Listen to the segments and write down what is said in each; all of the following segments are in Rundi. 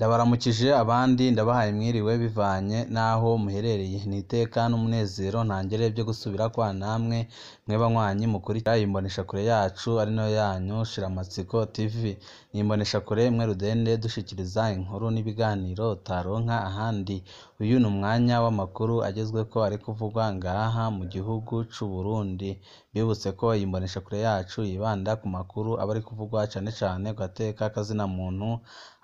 Ndabaramukije abandi ndabahaye mwiriwe bivanye n'aho muherereye, ni iteka n'umunezero ntangere byo gusubira kwa namwe mwe banywanyi mukurikira imboneshakure yacu ari nayo yanyu Shiramatsiko TV. Ni imboneshakure imwe rudende dushikiriza inkuru n'ibiganiro utaronka ahandi. Uyu ni umwanya w'amakuru agezweko ari kuvugwa ngaha mu gihugu c'u Burundi. Bibutse ko iyi mboneshakure yacu yibanda ku makuru aba ari kuvugwa cane cane ku gateka k'azina muntu,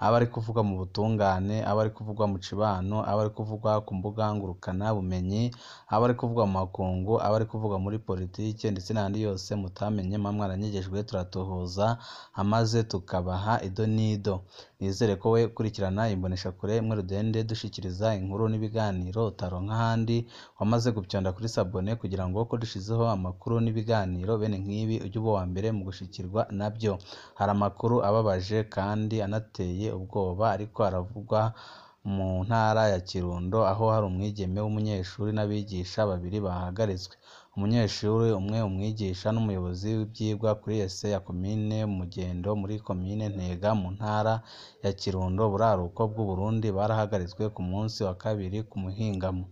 aba ari kuvugwa mu butungane, aba ari kuvugwa mu cibano, aba ari kuvugwa ku mbuga ngurukana bumenyi, aba ari kuvugwa mu makungu, aba ari kuvugwa muri politike ndetse n'andi yose mutamenye mwa mwaranyegejwe turatohoza amaze tukabaha ido n'ido. Nizere ko we kurikirana imboneshakure imwe rudende dushikiriza inkuru n'ibiganiro utaronka ahandi, wamaze gupyonda kuri sabone kugira ngo ko dushizeho amakuru n'ibiganiro bene nk'ibi ujye uba uwa mbere mu gushikirwa nabyo. Hari amakuru ababaje kandi anateye ubwoba ariko aravugwa mu ntara ya Kirundo, aho hari umwigeme w'umunyeshuri n'abigisha babiri bahagaritswe. Umunyeshuri umwe, umwigisha n'umuyobozi w'ivyigwa kuri ese ya komine Mugendo muri komine Ntega mu ntara ya Kirundo buraruko bw'u Burundi barahagaritswe ku munsi wa kabiri ku muhingamo.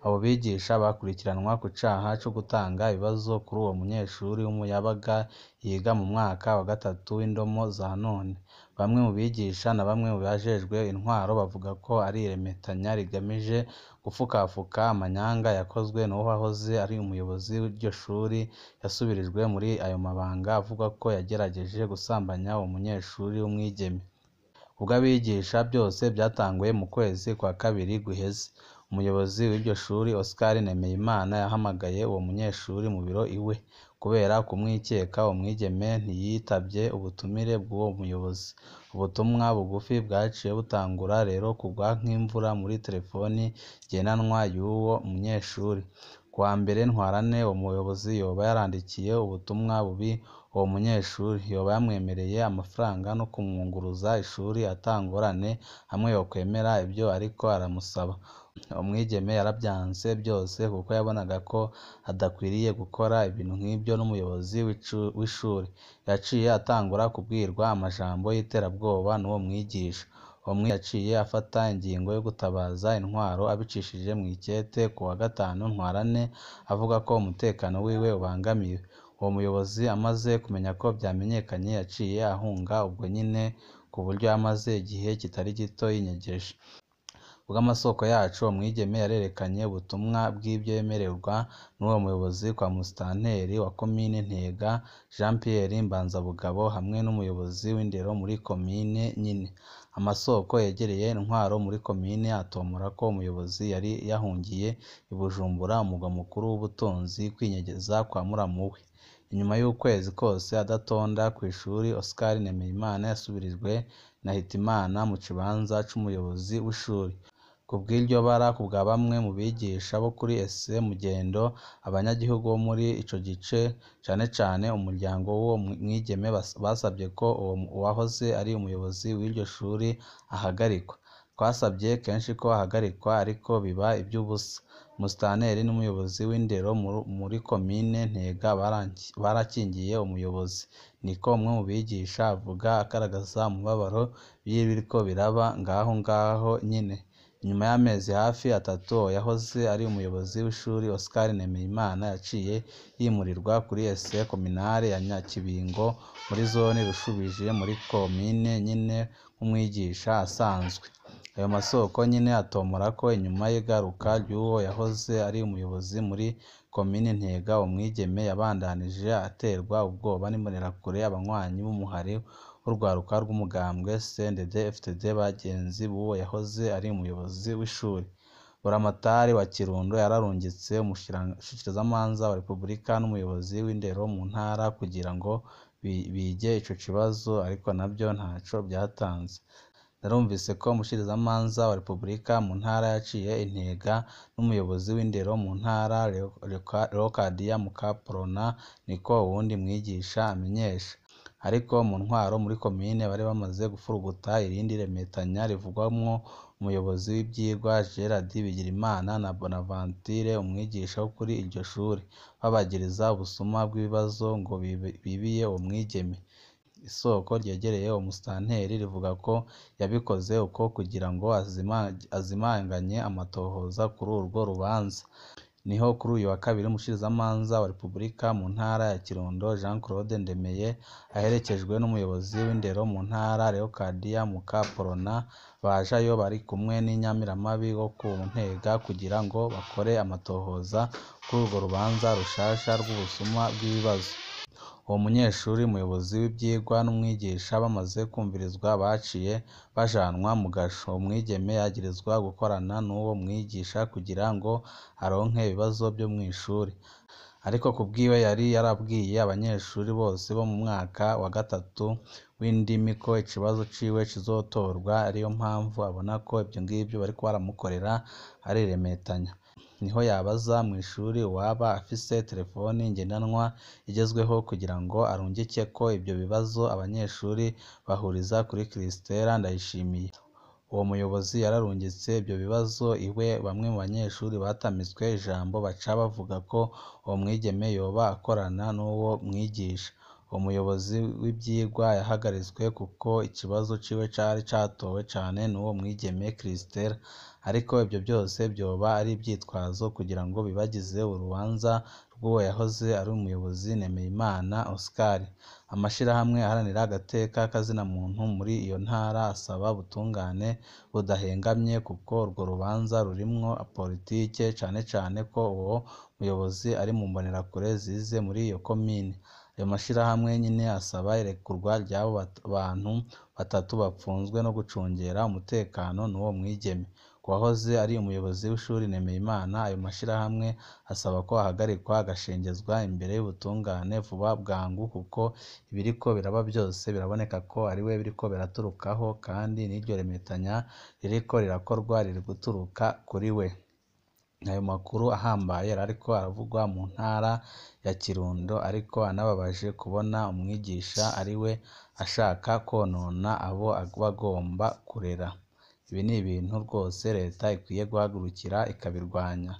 Abo bigisha bakurikiranwa ku caha co gutanga ibibazo kuri uwo munyeshuri w'umuyabaga yiga mu mwaka wa gatatu w'indomo za none. Bamwe mu bigisha na bamwe mu bajejwe intwaro bavuga ko ari iremetanya rigamije gufukafuka amanyanga yakozwe n'uwahoze ari umuyobozi w'iryo shuri yasubirijwe muri ayo mabanga avuga ko yagerageje gusambanya uwo munyeshuri w'umwigeme. Ubwo abigisha byose byatanguye mu kwezi kwa kabiri guheze. Umuyobozi w'iryo shuri Oscar Nemeyimana yahamagaye uwo munyeshuri mu biro iwe kubera kumwikeka. Uwo mwigeme ntiyitavye ubutumire bw'uwo muyobozi. Ubutumwa bugufi bwaciye butangura rero kugwa nk'imvura muri telefoni ngendanwa y'uwo munyeshuri. Kuwa mbere ntwarante uwo muyobozi yoba yarandikiye ubutumwa bubi uwo munyeshuri, yoba yamwemereye amafaranga no kumwunguruza ishuri atangorane hamwe yokwemera ibyo ariko aramusaba. Umwigeme yaravyanse byose kuko yabonaga ko adakwiriye gukora ibintu nk'ibyo n'umuyobozi w'ishuri. Yaciye atangura kubwirwa amajambo y'iterabwoba n'uwo mwigisha. Uwo yaciye afata ingingo yo gutabaza intwaro abicishije mw'ikete ku wa gatanu ntwarante avuga ko umutekano wiwe ubangamiwe. Uwo muyobozi amaze kumenya ko vyamenyekanye yaciye ahunga ubwo nyine, ku buryo yamaze igihe kitari gito yinyegeje. Bw'amasoko yacu uwo mwigeme yarerekanye ubutumwa bw'ivyo yemererwa n'uwo muyobozi kwa musitanteri wa komine Ntega Jean Pierre Mbanzabugabo hamwe n'umuyobozi w'indero muri komine nyine. Amasoko yegereye intwaro muri komine atomora ko umuyobozi yari yahungiye i Bujumbura, umugwa mukuru w'ubutunzi, kwinyegeza kwa muramuwe. Inyuma y'ukwezi kose adatonda kw'ishuri, Oscar Nemeyimana yasubirijwe na Hitimana mu kibanza c'umuyobozi w'ishuri. Kubw'iryo bara kubwa bamwe mu bigisha bo kuri ese Mugendo, abanyagihugu bo muri ico gice cane cane umuryango w'uwo mwigeme basabye ko uwahoze ari umuyobozi w'iryo shuri ahagarikwa. Twasabye kenshi ko ahagarikwa ariko biba ivy'ubusa. Musitanteri n'umuyobozi w'indero muri komine Ntega barakingiye umuyobozi, niko umwe mu bigisha avuga agaragaza umubabaro biriko biraba ngaho nyine. Inyuma y'amezi hafi atatu yahoze ari umuyobozi w'ishuri Oscar Nemeyimana yaciye yimurirwa kuri ese kominare ya Nyakibingo muri zone Rushubije muri komine nyine nk'umwigisha asanzwe. Ayo masoko nyine atomora ko inyuma y'igaruka ry'uwo yahoze ari umuyobozi muri komine Ntega, umwigeme yabandanije aterwa ubwoba n'imbonerakure, abanywanyi b'umuhari w'urwaruka rw'umugambwe CNDD-FDD bagenzi b'uwo yahoze ari umuyobozi w'ishuri. Buramatari wa Kirundo yararungitse umushikirizamanza wa Repubulika n'umuyobozi w'indero mu ntara kugira ngo bige ico kibazo, ariko navyo ntaco byatanze. Narumvise ko umushikirizamanza wa Repubulika mu ntara yaciye Intega n'umuyobozi w'indero mu ntara Leocadia Mukaprona, niko uwundi mwigisha amenyesha. Ariko mu ntwaro muri komine bari bamaze gufuruguta irindi remetanya rivugwamwo umuyobozi w'ivyigwa Gerard Bigirimana na Bonaventure umwigisha wo kuri iryo shuri, babagiriza ubusuma bw'ibibazo ngo bibiye uwo mwigeme. Isoko ryegereye uwo musitanteri rivuga ko yabikoze uko kugira ngo azimanganye amatohoza kuri urwo rubanza. Niho kuri uyu wa kabiri umushikirizamanza wa Repubulika mu ntara ya Kirundo Jean Claude Ndemeye aherekejwe n'umuyobozi w'indero mu ntara Leocadia Mukaporona bajayo bari kumwe n'inyamiramabi wo ku Ntega kugira ngo bakore amatohoza kuri urwo rubanza rushasha rw'ubusuma bw'ibibazo. Uwo munyeshuri, umuyobozi w'ibyigwa n'umwigisha bamaze kumvirizwa baciye bajanwa mu gasho. Umwigeme yagirizwa gukorana n'uwo mwigisha kugira ngo aronke ibibazo byo mu ishuri, ariko ku bwiwe yari yarabwiye abanyeshuri bose bo mu mwaka wa gatatu w'indimi ko ikibazo ciwe kizotorwa, ariyo mpamvu abona ko ibyo ngibyo bariko baramukorera ari irementanya. Niho yabaza mu ishuri uwaba afise telefoni ngendanwa igezweho kugira ngo arungike ko ibyo bibazo abanyeshuri bahuriza kuri Christella Ndayishimiye. Uwo muyobozi yararungitse ibyo bibazo iwe, bamwe mu banyeshuri batamitswe ijambo baca bavuga ko uwo mwigeme yoba akorana n'uwo mwigisha. Uwo muyobozi w'ibyigwa yahagaritswe kuko ikibazo ciwe cari catowe cane n'uwo mwigeme Christella, ariko ibyo byose byoba ari ibyitwazo kugira ngo bibagize urubanza rw'uwo yahoze ari umuyobozi Nemeyimana Oscar. Amashirahamwe aharanira agateka k'azina muntu muri iyo ntara asaba ubutungane budahengamye kuko urwo rubanza rurimwo politike, cane cane ko uwo muyobozi ari mu mbonerakure zize muri iyo komine. Ayo mashirahamwe nyine asaba irekurwa ry'abo bantu batatu bapfunzwe no gucungera umutekano n'uwo mwigeme. Ku wahoze ari umuyobozi w'ishuri Nemeyimana, ayo mashirahamwe asaba ko ahagarikwa agashengezwa imbere y'ubutungane vuba bwangu kuko ibiriko biraba byose biraboneka ko ari we biriko biraturukaho, kandi n'iryo remetanya ririko rirakorwa riri guturuka kuri we. Ayo makuru ahambaye ariko aravugwa mu ntara ya Kirundo, ariko anababaje kubona umwigisha ari we ashaka konona abo bagomba kurera. Ibi ni ibintu rwose leta ikwiye guhagurukira ikabirwanya.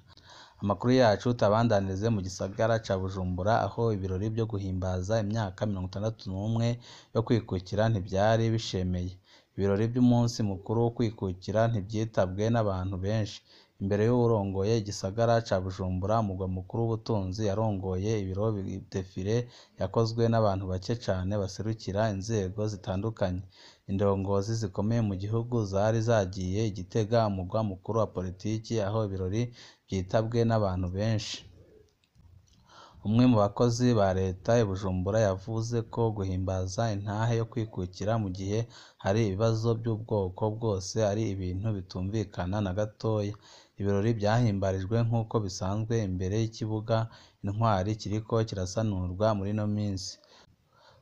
Amakuru yacu tabandanirize mu gisagara ca Bujumbura, aho ibirori byo guhimbaza imyaka 61 yo kwikukira ntibyari bishemeye. Ibirori by'umunsi mukuru wo kwikukira ntibyitabwe n'abantu benshi. Imbere y'uwurongoye igisagara ca Bujumbura, umugwa mukuru w'ubutunzi, yarongoye ibiro defile yakozwe n'abantu bake cane baserukira inzego zitandukanye. Indongozi zikomeye mu gihugu zari zagiye i Gitega, umugwa mukuru wa politiki, aho ibirori byitabwe n'abantu benshi. Umwe mu bakozi ba leta i Bujumbura yavuze ko guhimbaza intahe yo kwikukira mu gihe hari ibibazo by'ubwoko bwose ari ibintu bitumvikana na gatoya. Ibirori byahimbarijwe nk'uko bisanzwe imbere y'ikibuga Intwari kiriko kirasanurwa muri ino minsi.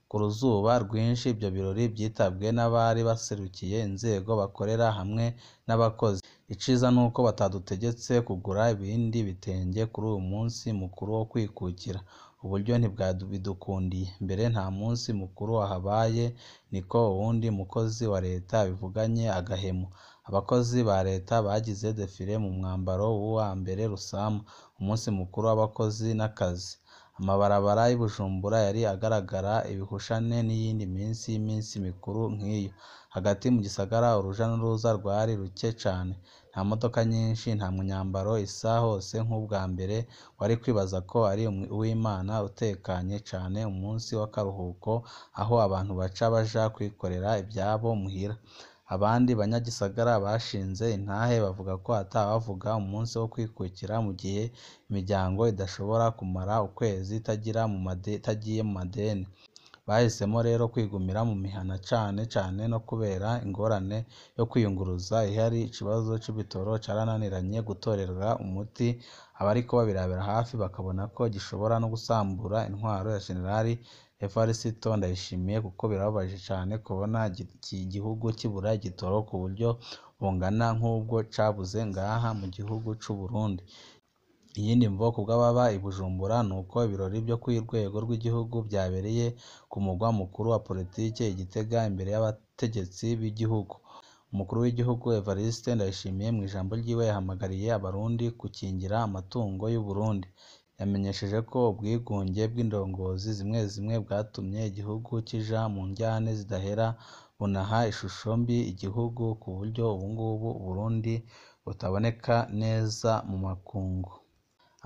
Ku ruzuba rwinshi, ibyo birori byitabwe n'abari baserukiye inzego bakorera hamwe n'abakozi. Iciza nuko batadutegetse kugura ibindi bitenge kuri uyu munsi mukuru wo kwikukira. Uburyo ntibwabidukundiye. Mbere nta munsi mukuru wahabaye, niko uwundi mukozi wa leta abivuganye agahemu. Abakozi ba leta bagize defile mu mwambaro w'uwa mbere Rusama, umunsi mukuru w'abakozi n'akazi. Amabarabara y'i Bujumbura yari agaragara ibihushane n'iyindi y'iminsi mikuru nk'iyo. Hagati mu gisagara uruja n'uruza rwari ruke cane. Nta modoka nyinshi, nta myambaro isa hose nk'ubwa mbere. Wari kwibaza ko ari uw'Imana utekanye cane, umunsi w'akaruhuko aho abantu baca baja kwikorera ibyabo muhira. Abandi banyagisagara bashinze intahe bavuga ko atawavuga umunsi wo kwikukira mu gihe imiryango idashobora kumara ukwezi itagiye mu madeni. Bahisemo rero kwigumira mu mihana cane cane no kubera ingorane yo kwiyunguruza ihari. Ikibazo c'ibitoro carananiranye gutorerwa umuti. Abariko babirabira hafi bakabona ko gishobora no gusambura intwaro ya Jenerali Evariste Ndayishimiye, kuko birababaje cane kubona iki gihugu kibura igitoro ku buryo bungana nk'ubwo cabuze ngaha mu gihugu c'u Burundi. Iyindi mvo kubw'ababa i Bujumbura nuko ibirori byo ku rwego rw'igihugu byabereye ku mugwa mukuru wa politike i Gitega imbere y'abategetsi b'igihugu. Umukuru w'igihugu Evariste Ndayishimiye mu ijambo ryiwe yahamagariye abarundi gukingira amatungo y'u Burundi. yamenyesheje ko ubwigunge bw'indongozi zimwe zimwe bwatumye igihugu kija mu njyane zidahera bunaha ishusho mbi igihugu ku buryo ubungubu Uburundi butaboneka neza mu makungu.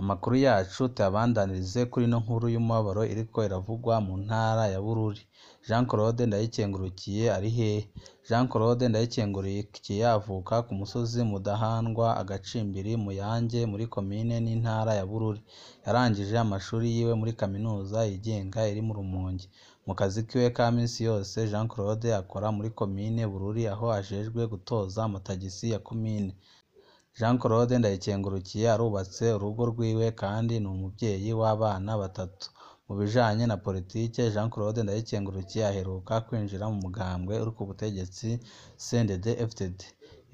Amakuru yacu tuyabandanirize kuri ino nkuru y'umubabaro iriko iravugwa mu ntara ya Bururi. Jean Claude Ndayikengurukiye ari hehe? Jean Claude Ndayikengurukiye avuka ku musozi Mudahandwa agacimbiri Muyange muri komine n'intara ya Bururi. Yarangije amashuri yiwe muri kaminuza yigenga iri mu Rumonge. Mu kazi kiwe ka minsi yose Jean Claude akora muri komine Bururi aho ajejwe gutoza amatagisi ya komine. Jean Claude Ndayikengurukiye arubatse urugo rwiwe kandi ni umuvyeyi w'abana batatu. Mu bijanye na politike Jean Claude Ndayikengurukiye aheruka kwinjira mu mugambwe uri ku butegetsi CNDD-FDD.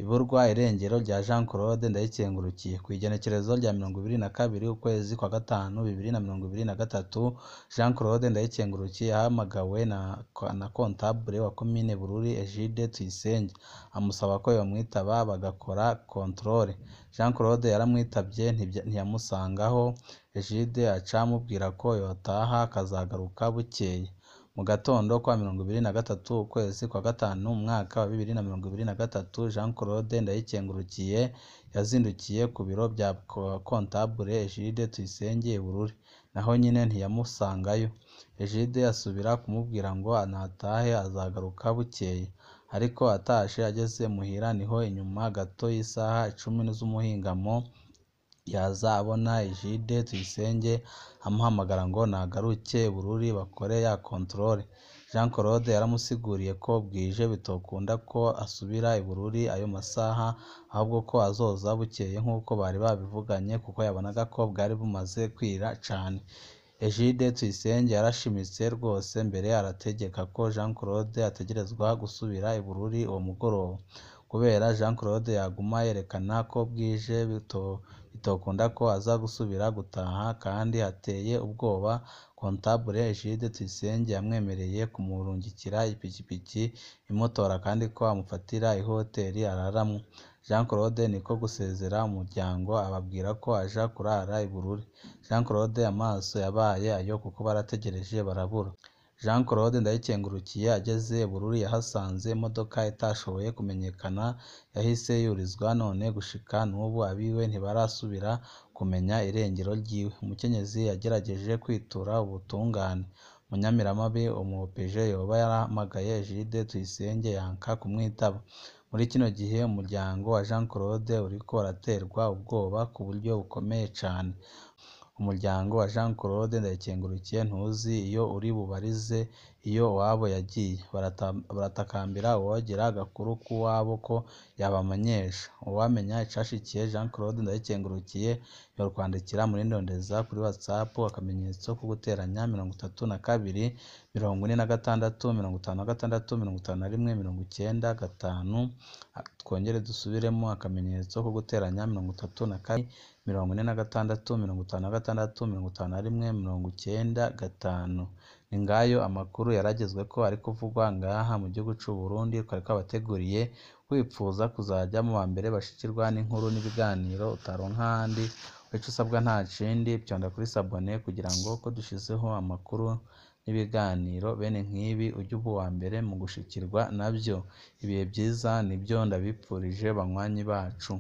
Iburwa irengero rya Jean Claude Ndayikengurukiye kw'igenekerezo rya 22 ukwezi kwa gatanu 2023 Jean Claude Ndayikengurukiye yahamagawe na comptable wa komine Bururi Egide Tuyisenge amusaba ko yomwitaba bagakora controle. Jean Claude yaramwitavye ntiyamusangaho. Egide aca amubwira ko yotaha akazagaruka bukeye. Mu gatondo kwa 23 ukwezi kwa gatanu umwaka wa 2023 Jean Claude Ndayikengurukiye yazindukiye ku biro bya comptable Egide Tuyisenge Bururi, naho nyine ntiyamusangayo. Egide asubira kumubwira ngo anatahe azagaruka bukeye, ariko atashe ageze muhira niho inyuma gato y'isaha 10 z'umuhingamo yaza abona Egide Tuyisenge amuhamagara ngo nagaruke Bururi bakore ya controle. Jean Claude yaramusiguriye ko bwije bitokunda ko asubira i Bururi ayo masaha, ahubwo ko azoza bukeye nk'uko bari babivuganye kuko yabonaga ko bwari bumaze kwira cane. Egide Tuyisenge yarashimitse rwose mbere arategeka ko Jean Claude ategerezwa gusubira i Bururi uwo mugoroba. Kubera Jean Claude yaguma yerekana ko bwije bitokunda ko aza gusubira gutaha kandi ateye ubwoba, comptable Egide Tuyisenge yamwemereye kumurungikira ipikipiki imutora kandi ko amufatira ihoteli araramwo. Jean Claude niko gusezera umuryango ababwira ko aja kurara i Bururi. Jean Claude amaso yabaye ayo kuko barategereje barabura. Jean Claude Ndayikengurukiye ageze Bururi yahasanze imodoka itashoboye kumenyekana yahise yurizwa, none gushika n'ubu abiwe ntibarasubira kumenya irengero ryiwe. Umukenyezi yagerageje kwitura ubutungane. Munyamiramabi umupeje yoba yarahamagaye Egide Tuyisenge yanka kumwitaba. Muri kino gihe umuryango wa Jean Claude uriko uraterwa ubwoba ku buryo bukomeye cane. Umuryango wa Jean Claude Ndayikengurukiye ntuzi iyo uri bubarize iyo uwabo yagiye. Baratakambira uwogira agakuru k'uwabo ko yabamenyesha. Uwamenya icashikiye Jean Claude Ndayikengurukiye yokwandikira muri ndondeza kuri WhatsApp akamenyetso ko guteranya 32 46 56 51 twongere dusubiremo akamenyetso ko guteranya 32 46 56 51 Ni ngayo amakuru yaragezwe ko ari kuvugwa ngaha mu gihugu c'u Burundi, twari twabateguriye wipfuza kuzaja mu ba mbere bashikirwa n'inkuru n'ibiganiro utaronka ahandi. Ico usabwa nta kindi pyonda kuri sabone kugira ngo ko dushizeho amakuru n'ibiganiro bene nk'ibi ujye uba uwa mbere mu gushikirwa navyo. Ibihe byiza nibyo ndabipfurije banywanyi bacu.